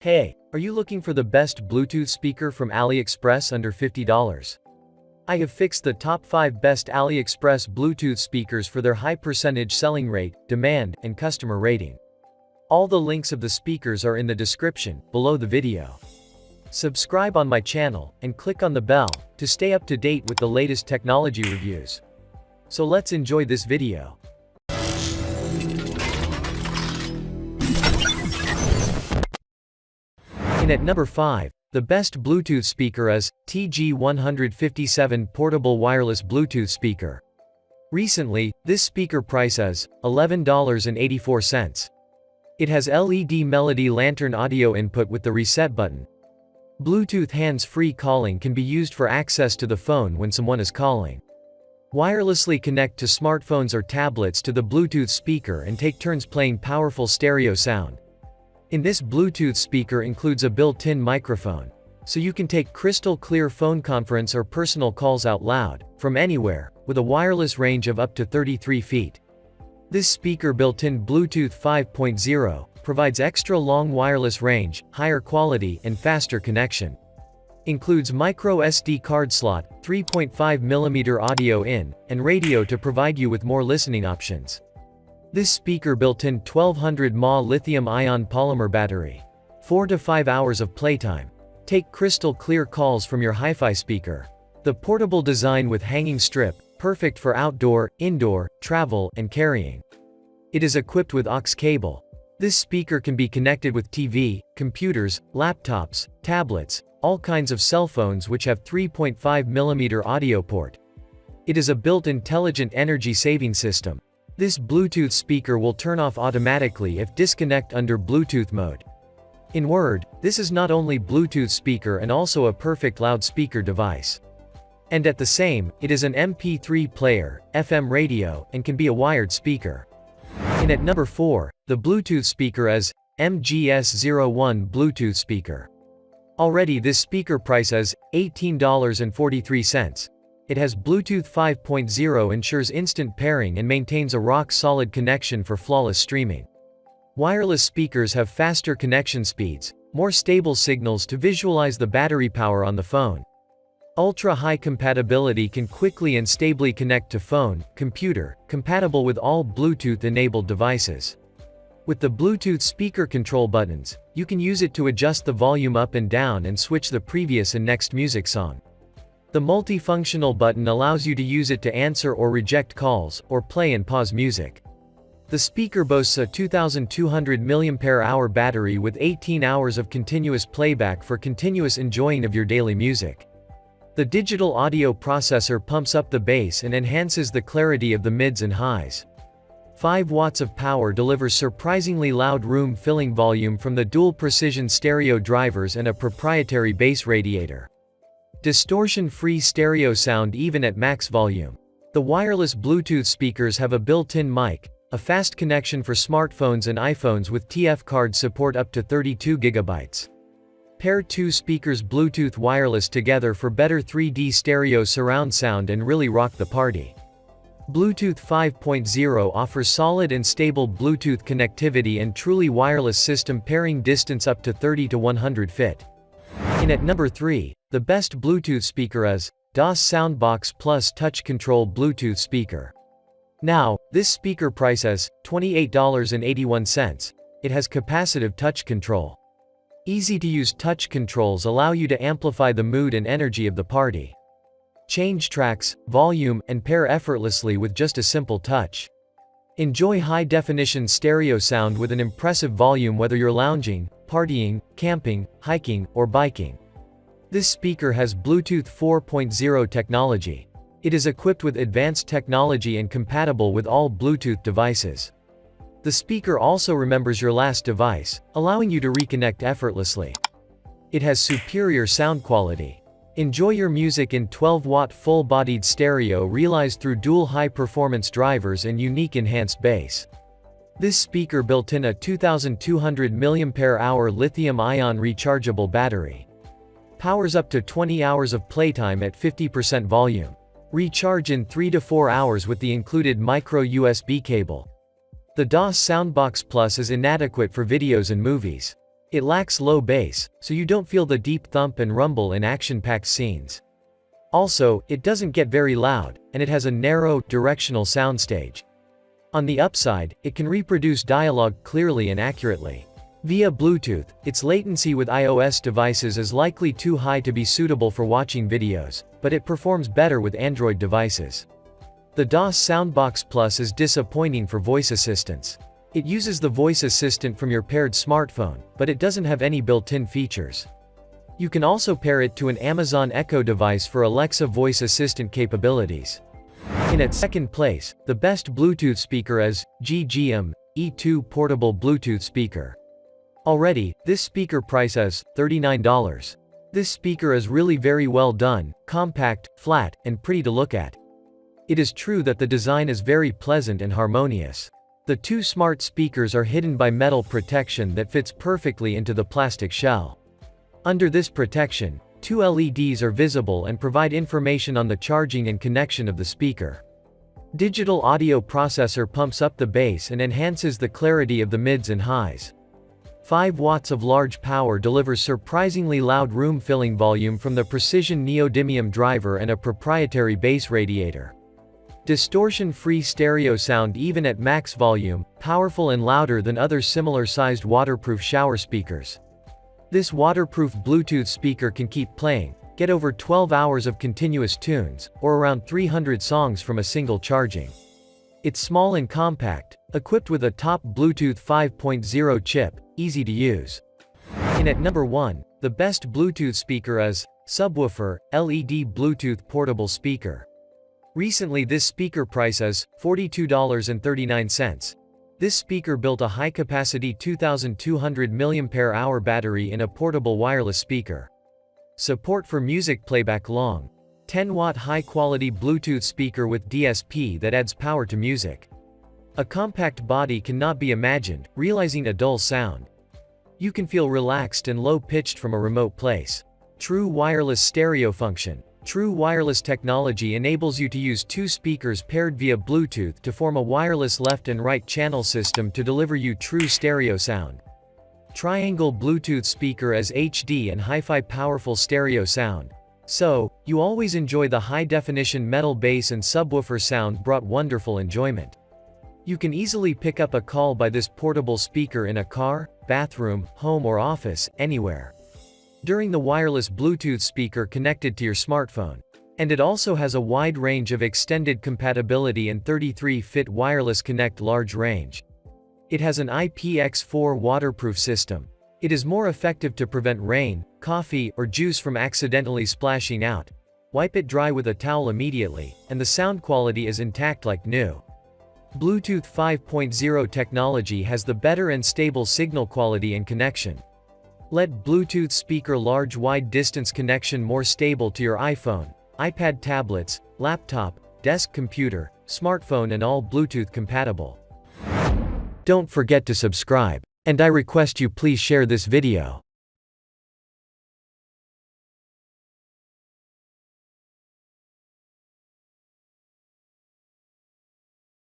Hey, are you looking for the best Bluetooth speaker from AliExpress under $50? I have fixed the top 5 best AliExpress Bluetooth speakers for their high percentage selling rate, demand, and customer rating. All the links of the speakers are in the description, below the video. Subscribe on my channel, and click on the bell, to stay up to date with the latest technology reviews. So let's enjoy this video. And at number 5, the best Bluetooth speaker is TG157 Portable Wireless Bluetooth Speaker. Recently, this speaker price is $11.84. It has LED Melody Lantern audio input with the reset button. Bluetooth hands-free calling can be used for access to the phone when someone is calling. Wirelessly connect to smartphones or tablets to the Bluetooth speaker and take turns playing powerful stereo sound. In this Bluetooth speaker includes a built-in microphone, so you can take crystal clear phone conference or personal calls out loud, from anywhere, with a wireless range of up to 33 feet. This speaker built-in Bluetooth 5.0, provides extra long wireless range, higher quality, and faster connection. Includes micro SD card slot, 3.5mm audio in, and radio to provide you with more listening options. This speaker built-in 1200 mAh lithium-ion polymer battery. 4 to 5 hours of playtime. Take crystal clear calls from your hi-fi speaker. The portable design with hanging strip, perfect for outdoor, indoor, travel, and carrying. It is equipped with aux cable. This speaker can be connected with TV, computers, laptops, tablets, all kinds of cell phones which have 3.5mm audio port. It is a built intelligent energy saving system. This Bluetooth speaker will turn off automatically if disconnect under Bluetooth mode. In word, this is not only Bluetooth speaker and also a perfect loudspeaker device. And at the same, it is an MP3 player, FM radio, and can be a wired speaker. And at number 4, the Bluetooth speaker is MGS01 Bluetooth speaker. Already this speaker price is $18.43. It has Bluetooth 5.0, ensures instant pairing and maintains a rock-solid connection for flawless streaming. Wireless speakers have faster connection speeds, more stable signals to visualize the battery power on the phone. Ultra-high compatibility can quickly and stably connect to phone, computer, compatible with all Bluetooth-enabled devices. With the Bluetooth speaker control buttons, you can use it to adjust the volume up and down and switch the previous and next music song. The multifunctional button allows you to use it to answer or reject calls, or play and pause music. The speaker boasts a 2200 mAh battery with 18 hours of continuous playback for continuous enjoying of your daily music. The digital audio processor pumps up the bass and enhances the clarity of the mids and highs. 5 watts of power delivers surprisingly loud room-filling volume from the dual precision stereo drivers and a proprietary bass radiator. Distortion-free stereo sound even at max volume. The wireless Bluetooth speakers have a built-in mic, a fast connection for smartphones and iPhones with TF card support up to 32 GB. Pair 2 speakers Bluetooth wireless together for better 3D stereo surround sound and really rock the party. Bluetooth 5.0 offers solid and stable Bluetooth connectivity and truly wireless system pairing distance up to 30 to 100 feet. And at number 3, the best Bluetooth speaker is SoundBox Plus Touch Control Bluetooth Speaker. Now, this speaker price is $28.81. It has capacitive touch control. Easy-to-use touch controls allow you to amplify the mood and energy of the party. Change tracks, volume, and pair effortlessly with just a simple touch. Enjoy high-definition stereo sound with an impressive volume whether you're lounging, partying, camping, hiking, or biking. This speaker has Bluetooth 4.0 technology. It is equipped with advanced technology and compatible with all Bluetooth devices. The speaker also remembers your last device, allowing you to reconnect effortlessly. It has superior sound quality. Enjoy your music in 12-watt full-bodied stereo realized through dual high-performance drivers and unique enhanced bass. This speaker built in a 2200 mAh lithium-ion rechargeable battery. Powers up to 20 hours of playtime at 50% volume. Recharge in 3 to 4 hours with the included micro USB cable. The DOS SoundBox Plus is inadequate for videos and movies. It lacks low bass, so you don't feel the deep thump and rumble in action-packed scenes. Also, it doesn't get very loud, and it has a narrow, directional soundstage. On the upside, it can reproduce dialogue clearly and accurately. Via Bluetooth, its latency with iOS devices is likely too high to be suitable for watching videos, but it performs better with Android devices. The DOS SoundBox Plus is disappointing for voice assistants. It uses the voice assistant from your paired smartphone, but it doesn't have any built-in features. You can also pair it to an Amazon Echo device for Alexa voice assistant capabilities. In at second place, the best Bluetooth speaker is GGM E2 Portable Bluetooth Speaker. Already, this speaker price is $39. This speaker is really very well done, compact, flat, and pretty to look at. It is true that the design is very pleasant and harmonious. The two smart speakers are hidden by metal protection that fits perfectly into the plastic shell. Under this protection, two LEDs are visible and provide information on the charging and connection of the speaker. Digital audio processor pumps up the bass and enhances the clarity of the mids and highs. 5 watts of large power delivers surprisingly loud room-filling volume from the precision neodymium driver and a proprietary bass radiator. Distortion-free stereo sound even at max volume, powerful and louder than other similar-sized waterproof shower speakers. This waterproof Bluetooth speaker can keep playing, get over 12 hours of continuous tunes, or around 300 songs from a single charging. It's small and compact, equipped with a top Bluetooth 5.0 chip, easy to use. In at number 1, the best Bluetooth speaker is Subwoofer LED Bluetooth Portable Speaker. Recently this speaker price is $42.39. This speaker built a high-capacity 2200 mAh battery in a portable wireless speaker. Support for music playback long. 10-watt high-quality Bluetooth speaker with DSP that adds power to music. A compact body cannot be imagined, realizing a dull sound. You can feel relaxed and low-pitched from a remote place. True wireless stereo function. True wireless technology enables you to use two speakers paired via Bluetooth to form a wireless left and right channel system to deliver you true stereo sound. Triangle Bluetooth speaker as HD and hi-fi powerful stereo sound. So, you always enjoy the high-definition metal bass and subwoofer sound brought wonderful enjoyment. You can easily pick up a call by this portable speaker in a car, bathroom, home or office, anywhere. During the wireless Bluetooth speaker connected to your smartphone. And it also has a wide range of extended compatibility and 33-fit wireless connect large range. It has an IPX4 waterproof system. It is more effective to prevent rain, coffee, or juice from accidentally splashing out. Wipe it dry with a towel immediately, and the sound quality is intact like new. Bluetooth 5.0 technology has the better and stable signal quality and connection. Let Bluetooth speaker large wide distance connection more stable to your iPhone, iPad tablets, laptop, desk computer, smartphone and all Bluetooth compatible. Don't forget to subscribe. And I request you please share this video.